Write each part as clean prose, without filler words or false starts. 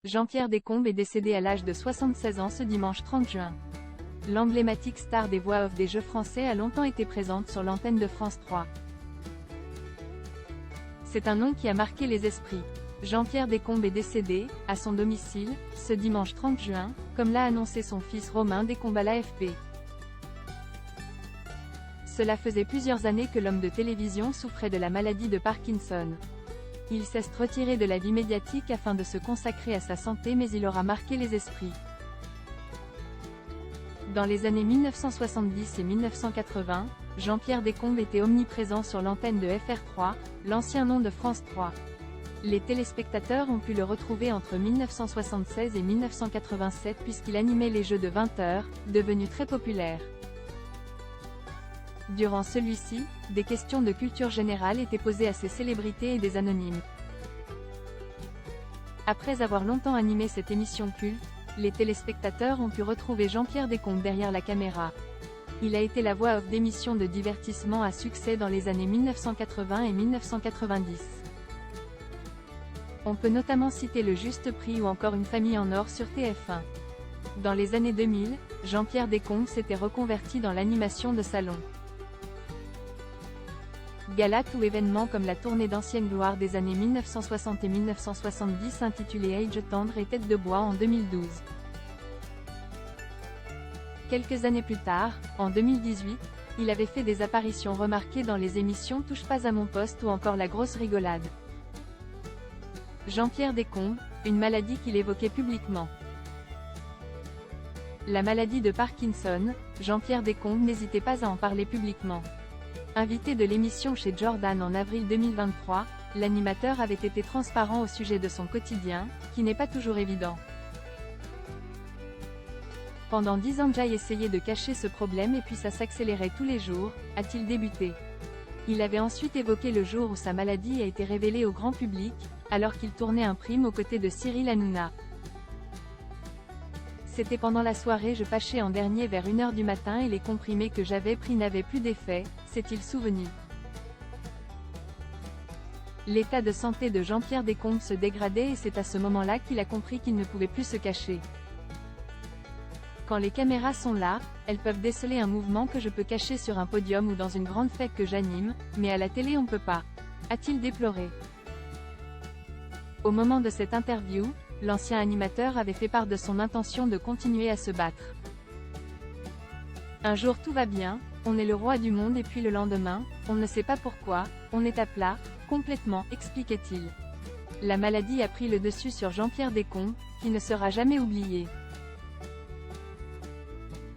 Jean-Pierre Descombes est décédé à l'âge de 76 ans ce dimanche 30 juin. L'emblématique star des voix off des jeux français a longtemps été présente sur l'antenne de France 3. C'est un nom qui a marqué les esprits. Jean-Pierre Descombes est décédé, à son domicile, ce dimanche 30 juin, comme l'a annoncé son fils Romain Descombes à l'AFP. Cela faisait plusieurs années que l'homme de télévision souffrait de la maladie de Parkinson. Il s'est retiré de la vie médiatique afin de se consacrer à sa santé, mais il aura marqué les esprits. Dans les années 1970 et 1980, Jean-Pierre Descombes était omniprésent sur l'antenne de FR3, l'ancien nom de France 3. Les téléspectateurs ont pu le retrouver entre 1976 et 1987 puisqu'il animait les jeux de 20 heures, devenus très populaires. Durant celui-ci, des questions de culture générale étaient posées à ces célébrités et des anonymes. Après avoir longtemps animé cette émission culte, les téléspectateurs ont pu retrouver Jean-Pierre Descombes derrière la caméra. Il a été la voix off d'émissions de divertissement à succès dans les années 1980 et 1990. On peut notamment citer Le Juste Prix ou encore Une famille en or sur TF1. Dans les années 2000, Jean-Pierre Descombes s'était reconverti dans l'animation de salon. Galas ou événements comme la tournée d'Ancienne Gloire des années 1960 et 1970 intitulée Age tendre et Tête de bois en 2012. Quelques années plus tard, en 2018, il avait fait des apparitions remarquées dans les émissions Touche pas à mon poste ou encore La grosse rigolade. Jean-Pierre Descombes, une maladie qu'il évoquait publiquement. La maladie de Parkinson, Jean-Pierre Descombes n'hésitait pas à en parler publiquement. Invité de l'émission chez Jordan en avril 2023, l'animateur avait été transparent au sujet de son quotidien, qui n'est pas toujours évident. Pendant 10 ans j'ai essayé de cacher ce problème et puis ça s'accélérait tous les jours, a-t-il débuté. Il avait ensuite évoqué le jour où sa maladie a été révélée au grand public, alors qu'il tournait un prime aux côtés de Cyril Hanouna. C'était pendant la soirée Je pâchais en dernier vers 1 h du matin et les comprimés que j'avais pris n'avaient plus d'effet, s'est-il souvenu. L'état de santé de Jean-Pierre Descombes se dégradait et c'est à ce moment-là qu'il a compris qu'il ne pouvait plus se cacher. Quand les caméras sont là, elles peuvent déceler un mouvement que je peux cacher sur un podium ou dans une grande fête que j'anime, mais à la télé on peut pas, a-t-il déploré. Au moment de cette interview, l'ancien animateur avait fait part de son intention de continuer à se battre. Un jour tout va bien, on est le roi du monde et puis le lendemain, on ne sait pas pourquoi, on est à plat, complètement, expliquait-il. La maladie a pris le dessus sur Jean-Pierre Descombes, qui ne sera jamais oublié.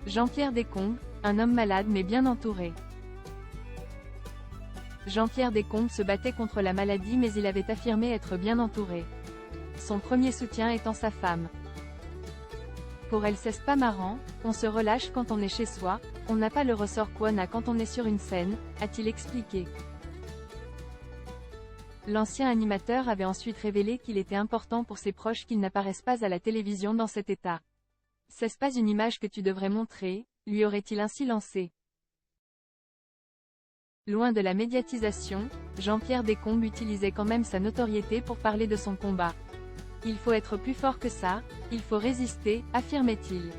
Jean-Pierre Descombes, un homme malade mais bien entouré. Jean-Pierre Descombes se battait contre la maladie mais il avait affirmé être bien entouré. Son premier soutien étant sa femme. Pour elle c'est pas marrant, on se relâche quand on est chez soi, on n'a pas le ressort qu'on a quand on est sur une scène, a-t-il expliqué. L'ancien animateur avait ensuite révélé qu'il était important pour ses proches qu'ils n'apparaissent pas à la télévision dans cet état. C'est pas une image que tu devrais montrer, lui aurait-il ainsi lancé. Loin de la médiatisation, Jean-Pierre Descombes utilisait quand même sa notoriété pour parler de son combat. Il faut être plus fort que ça, il faut résister, affirmait-il.